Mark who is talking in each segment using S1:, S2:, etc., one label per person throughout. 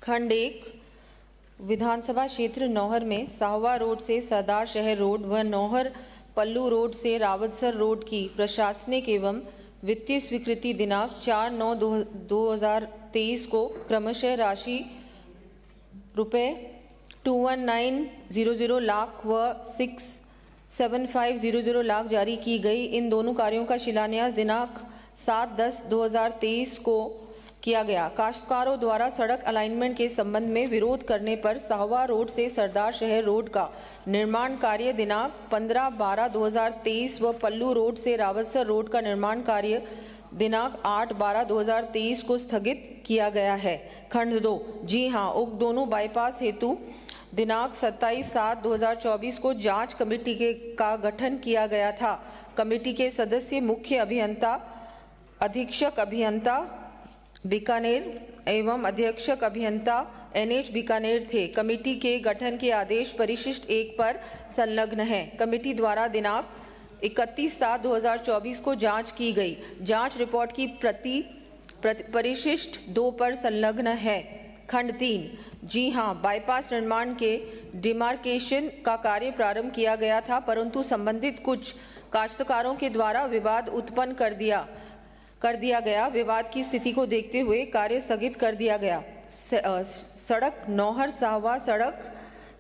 S1: खंड 1 विधानसभा क्षेत्र नौहर में साहवा रोड से सरदार शहर रोड व नौहर पल्लू रोड से रावतसर रोड की प्रशासनिक एवं वित्तीय स्वीकृति दिनांक 4/9/2023 को क्रमशः राशि रुपये 21900 लाख व 67500 लाख जारी की गई। इन दोनों कार्यों का शिलान्यास दिनांक 7/10/2023 को किया गया। काश्तकारों द्वारा सड़क अलाइनमेंट के संबंध में विरोध करने पर साहवा रोड से सरदार शहर रोड का निर्माण कार्य दिनांक 15/12/2023 व पल्लू रोड से रावतसर रोड का निर्माण कार्य दिनांक 8/12/2023 को स्थगित किया गया है। खंड 2 जी हां, उक्त दोनों बाईपास हेतु दिनांक 27/7/2024 को जांच कमेटी का गठन किया गया था। कमेटी के सदस्य मुख्य अभियंता, अधीक्षक अभियंता बीकानेर एवं अधीक्षक अभियंता NH बीकानेर थे। कमेटी के गठन के आदेश परिशिष्ट 1 पर संलग्न है। कमेटी द्वारा दिनांक 31/7/2024 को जांच की गई। जांच रिपोर्ट की प्रति परिशिष्ट 2 पर संलग्न है। खंड 3 जी हां, बाईपास निर्माण के डिमार्केशन का कार्य प्रारंभ किया गया था, परंतु संबंधित कुछ काश्तकारों के द्वारा विवाद उत्पन्न कर दिया गया। विवाद की स्थिति को देखते हुए कार्य स्थगित कर दिया गया। सड़क नौहर साहवा सड़क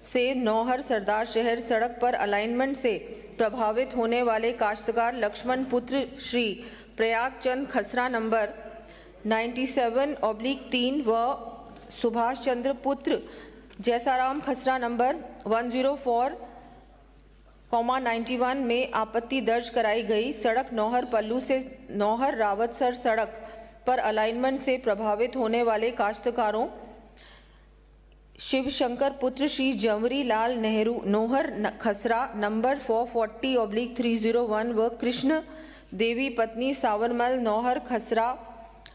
S1: से नौहर सरदार शहर सड़क पर अलाइनमेंट से प्रभावित होने वाले काश्तकार लक्ष्मण पुत्र श्री प्रयाग चंद खसरा नंबर 97/3 व सुभाष चंद्र पुत्र जैसाराम खसरा नंबर 104,91 में आपत्ति दर्ज कराई गई। सड़क नौहर पल्लू से नौहर रावतसर सड़क पर अलाइनमेंट से प्रभावित होने वाले काश्तकारों शिवशंकर पुत्र श्री जंवरी लाल नेहरू नौहर खसरा नंबर 440/301 व कृष्ण देवी पत्नी सावरमल नौहर खसरा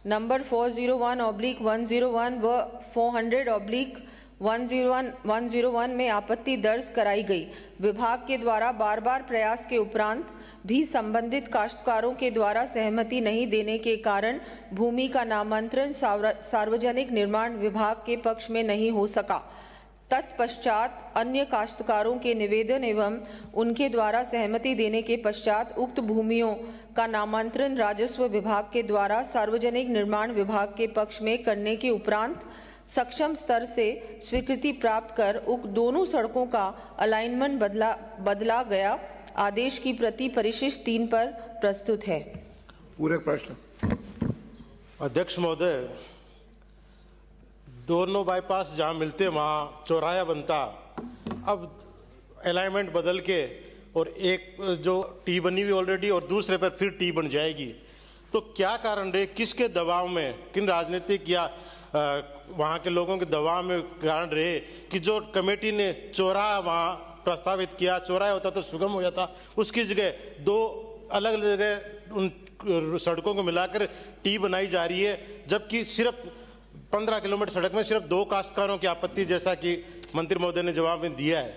S1: नंबर 401/101 व 400/101 में आपत्ति दर्ज कराई गई। विभाग के द्वारा बार बार प्रयास के उपरांत भी संबंधित काश्तकारों के द्वारा सहमति नहीं देने के कारण भूमि का नामांतरण सार्वजनिक निर्माण विभाग के पक्ष में नहीं हो सका। तत्पश्चात अन्य काश्तकारों के निवेदन एवं उनके द्वारा सहमति देने के पश्चात उक्त भूमियों का नामांतरण राजस्व विभाग के द्वारा सार्वजनिक निर्माण विभाग के पक्ष में करने के उपरांत सक्षम स्तर से स्वीकृति प्राप्त कर उक्त दोनों सड़कों का अलाइनमेंट बदला गया। आदेश की प्रति परिशिष्ट 3 पर प्रस्तुत है।
S2: पूरक प्रश्न।
S3: अध्यक्ष महोदय, दोनों बाईपास जहां मिलते वहां चौराहा बनता, अब अलाइनमेंट बदल के और एक जो टी बनी हुई ऑलरेडी और दूसरे पर फिर टी बन जाएगी, तो क्या कारण रहे, किसके दबाव में, किन राजनीतिक या वहाँ के लोगों के दबाव में कारण रहे कि जो कमेटी ने चौराहा वहाँ प्रस्तावित किया, चौराहा होता तो सुगम हो जाता, उसकी जगह 2 अलग अलग जगह उन सड़कों को मिलाकर टी बनाई जा रही है, जबकि सिर्फ 15 किलोमीटर सड़क में सिर्फ 2 काश्तकारों की आपत्ति, जैसा कि मंत्री महोदय ने जवाब में दिया है।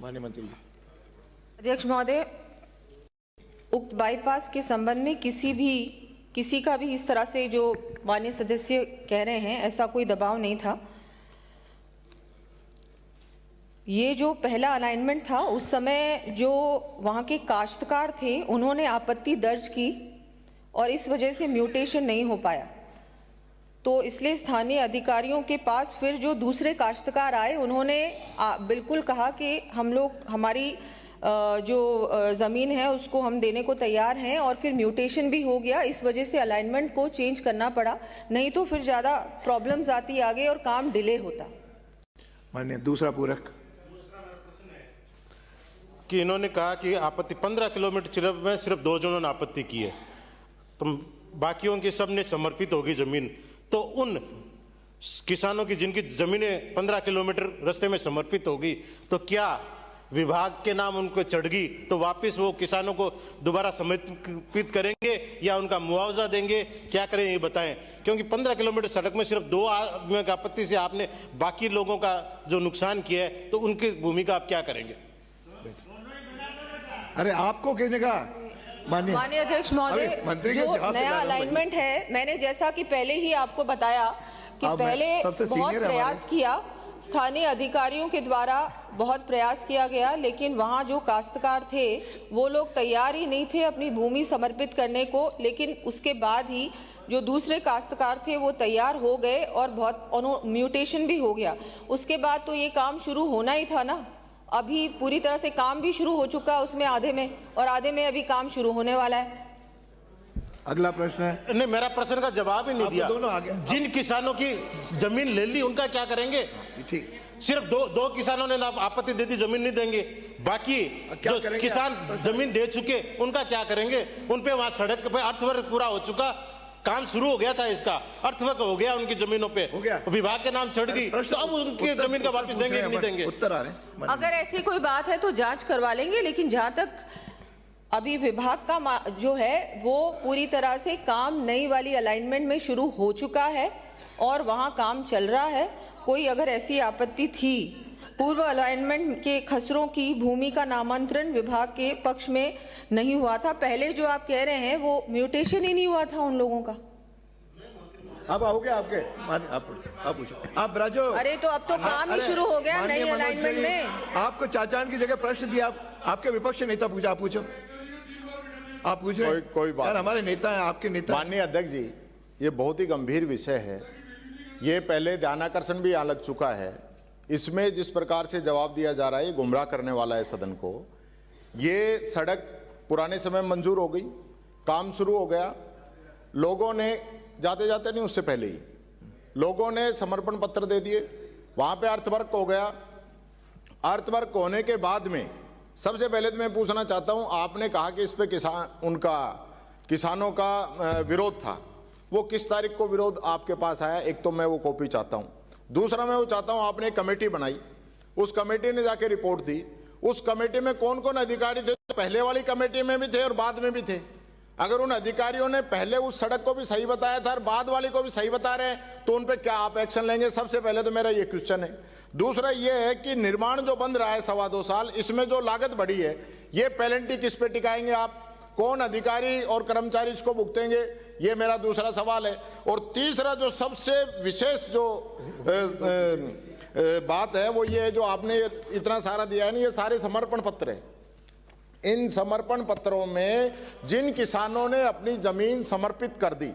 S2: माननीय मंत्री।
S1: अध्यक्ष महोदय, उक्त बाईपास के संबंध में किसी का भी इस तरह से जो माननीय सदस्य कह रहे हैं, ऐसा कोई दबाव नहीं था। ये जो पहला अलाइनमेंट था, उस समय जो वहाँ के काश्तकार थे उन्होंने आपत्ति दर्ज की और इस वजह से म्यूटेशन नहीं हो पाया। तो इसलिए स्थानीय अधिकारियों के पास फिर जो दूसरे काश्तकार आए, उन्होंने बिल्कुल कहा कि हम लोग हमारी जो ज़मीन है उसको हम देने को तैयार हैं, और फिर म्यूटेशन भी हो गया। इस वजह से अलाइनमेंट को चेंज करना पड़ा, नहीं तो फिर ज़्यादा प्रॉब्लम्स आती आगे और काम डिले होता।
S2: माननीय दूसरा पूरक।
S3: कि इन्होंने कहा कि आपत्ति 15 किलोमीटर में सिर्फ 2 जनों ने आपत्ति की है, तो बाकियों की सबने समर्पित होगी जमीन, तो उन किसानों की जिनकी जमीनें 15 किलोमीटर रास्ते में समर्पित होगी, तो क्या विभाग के नाम उनको चढ़ गई तो वापस वो किसानों को दोबारा समर्पित करेंगे या उनका मुआवजा देंगे, क्या करें ये बताएं। क्योंकि 15 किलोमीटर सड़क में सिर्फ 2 आदमियों की आपत्ति से आपने बाकी लोगों का जो नुकसान किया है, तो उनकी भूमिका आप क्या करेंगे?
S2: अरे आपको कहने का
S1: माननीय अध्यक्ष महोदय, जो नया अलाइनमेंट है, मैंने जैसा कि पहले ही आपको बताया कि
S2: अब मैं
S1: पहले
S2: सबसे
S1: बहुत
S2: सीनियर है
S1: प्रयास किया, स्थानीय अधिकारियों के द्वारा बहुत प्रयास किया गया, लेकिन वहां जो काश्तकार थे वो लोग तैयार ही नहीं थे अपनी भूमि समर्पित करने को। लेकिन उसके बाद ही जो दूसरे काश्तकार थे वो तैयार हो गए और बहुत म्यूटेशन भी हो गया। उसके बाद तो ये काम शुरू होना ही था ना। अभी पूरी तरह से काम भी शुरू हो चुका है उसमें आधे में, और आधे में अभी काम शुरू होने वाला है।
S2: अगला प्रश्न है।
S3: नहीं, मेरा प्रश्न का जवाब ही नहीं
S2: आप
S3: दिया।
S2: दोनों आ गए।
S3: जिन किसानों की जमीन ले ली उनका क्या करेंगे?
S2: ठीक,
S3: सिर्फ दो किसानों ने आपत्ति दे दी, जमीन नहीं देंगे। बाकी
S2: क्या
S3: जो
S2: करेंगे
S3: किसान जमीन दे चुके उनका क्या करेंगे? उन पे वहां सड़क पे अर्थवर्क पूरा हो चुका, काम शुरू हो गया था, इसका अर्थवर्क हो गया, उनकी जमीनों पे
S2: हो गया।
S3: विभाग के नाम चढ़ गई, तो अब उनकी जमीन का वापस देंगे कि नहीं देंगे?
S2: उत्तर आ रहे हैं।
S1: अगर ऐसी कोई बात है तो जांच करवा लेंगे, लेकिन जहां तक अभी विभाग का जो है वो पूरी तरह से काम नई वाली अलाइनमेंट में शुरू हो चुका है और वहां काम चल रहा है। कोई अगर ऐसी आपत्ति थी, पूर्व अलाइनमेंट के खसरों की भूमि का नामांतरण विभाग के पक्ष में नहीं हुआ था। पहले जो आप कह रहे हैं वो म्यूटेशन ही नहीं हुआ था उन लोगों का।
S2: अब आओगे आपके आप पूछो, आप ब्राजो।
S1: अरे तो अब तो काम ही शुरू हो गया नई अलाइनमेंट में।
S2: आपको चाचान की जगह प्रश्न दिया, आपके विपक्ष नेता पूछा, आप पूछो, आप पूछ रहे हैं।
S4: कोई बात
S2: यार, हमारे नेता हैं, आपके नेता।
S4: माननीय अध्यक्ष जी, ये बहुत ही गंभीर विषय है। ये पहले ध्यानाकर्षण भी यहाँ लग चुका है। इसमें जिस प्रकार से जवाब दिया जा रहा है ये गुमराह करने वाला है सदन को। ये सड़क पुराने समय में मंजूर हो गई, काम शुरू हो गया, लोगों ने जाते जाते नहीं, उससे पहले ही लोगों ने समर्पण पत्र दे दिए, वहां पे अर्थवर्क हो गया। अर्थवर्क होने के बाद में सबसे पहले तो मैं पूछना चाहता हूं, आपने कहा कि इस पे किसानों का विरोध था, वो किस तारीख को विरोध आपके पास आया? एक तो मैं वो कॉपी चाहता हूं। दूसरा मैं वो चाहता हूं, आपने एक कमेटी बनाई, उस कमेटी ने जाके रिपोर्ट दी, उस कमेटी में कौन कौन अधिकारी थे? पहले वाली कमेटी में भी थे और बाद में भी थे। अगर उन अधिकारियों ने पहले उस सड़क को भी सही बताया था और बाद वाली को भी सही बता रहे हैं तो उन पे क्या आप एक्शन लेंगे? सबसे पहले तो मेरा ये क्वेश्चन है। दूसरा ये है कि निर्माण जो बंद रहा है 2.25 साल, इसमें जो लागत बढ़ी है, ये पेनल्टी किस पे टिकाएंगे आप? कौन अधिकारी और कर्मचारी इसको भुगतेंगे? ये मेरा दूसरा सवाल है। और तीसरा जो सबसे विशेष जो बात है वो ये है, जो आपने इतना सारा दिया है ना, ये सारे समर्पण पत्र है। इन समर्पण पत्रों में जिन किसानों ने अपनी जमीन समर्पित कर दी,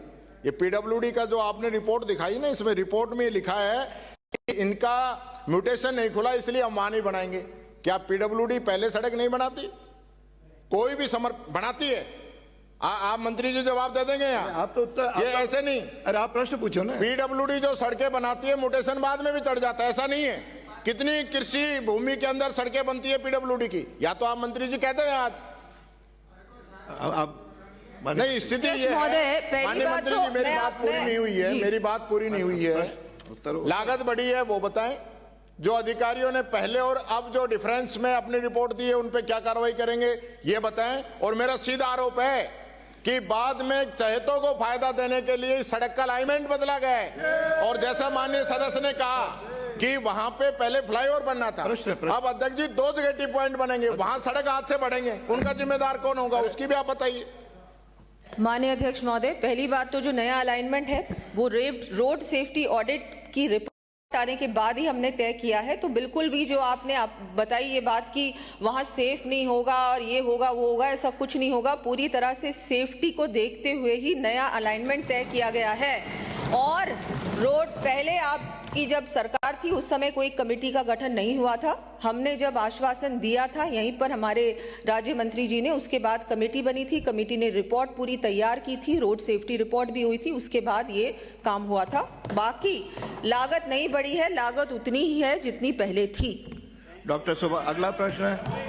S4: ये पीडब्ल्यूडी का जो आपने रिपोर्ट दिखाई ना, इसमें रिपोर्ट में लिखा है कि इनका म्यूटेशन नहीं खुला इसलिए हम वहां नहीं बनाएंगे। क्या पीडब्ल्यूडी पहले सड़क नहीं बनाती? कोई भी बनाती है? आप मंत्री जी जवाब दे देंगे यहाँ?
S2: आप तो उत्तर,
S4: ये ऐसे नहीं।
S2: अरे आप प्रश्न पूछो ना।
S4: पीडब्ल्यूडी जो सड़कें बनाती है म्यूटेशन बाद में भी चढ़ जाता है, ऐसा नहीं है। कितनी कृषि भूमि के अंदर सड़कें बनती है पीडब्ल्यूडी की? या तो आप मंत्री जी कहते हैं आज
S2: आप
S4: नहीं, स्थिति ये है। माननीय मंत्री जी, मेरी बात पूरी नहीं हुई है, मेरी बात पूरी नहीं हुई है। लागत बढ़ी है वो बताएं। जो अधिकारियों ने पहले और अब जो डिफरेंस में अपनी रिपोर्ट दी है उन पे क्या कार्रवाई करेंगे ये बताएं। और मेरा सीधा आरोप है कि बाद में चहेतों को फायदा देने के लिए सड़क का अलाइनमेंट बदला गया है। और जैसा माननीय सदस्य ने कहा कि वहां पे पहले फ्लाईओवर बनना था, अब अध्यक्ष जी 2 जगह टी पॉइंट बनेंगे, वहां सड़क हाथ से बढ़ेंगे, उनका जिम्मेदार कौन होगा? उसकी भी आप बताइए।
S1: माननीय अध्यक्ष महोदय, पहली बात तो जो नया अलाइनमेंट है वो रोड सेफ्टी ऑडिट की रिपोर्ट आने के बाद ही हमने तय किया है। तो बिल्कुल भी जो आपने बताई ये बात कि वहां सेफ नहीं होगा और ये होगा वो होगा, ऐसा कुछ नहीं होगा। पूरी तरह से सेफ्टी को देखते हुए ही नया अलाइनमेंट तय किया गया है। और रोड पहले आपकी जब सरकार थी उस समय कोई कमेटी का गठन नहीं हुआ था। हमने जब आश्वासन दिया था यहीं पर हमारे राज्य मंत्री जी ने, उसके बाद कमेटी बनी थी, कमेटी ने रिपोर्ट पूरी तैयार की थी, रोड सेफ्टी रिपोर्ट भी हुई थी, उसके बाद ये काम हुआ था। बाकी लागत नहीं बढ़ी है, लागत उतनी ही है जितनी पहले थी।
S2: डॉक्टर सुभा, अगला प्रश्न है।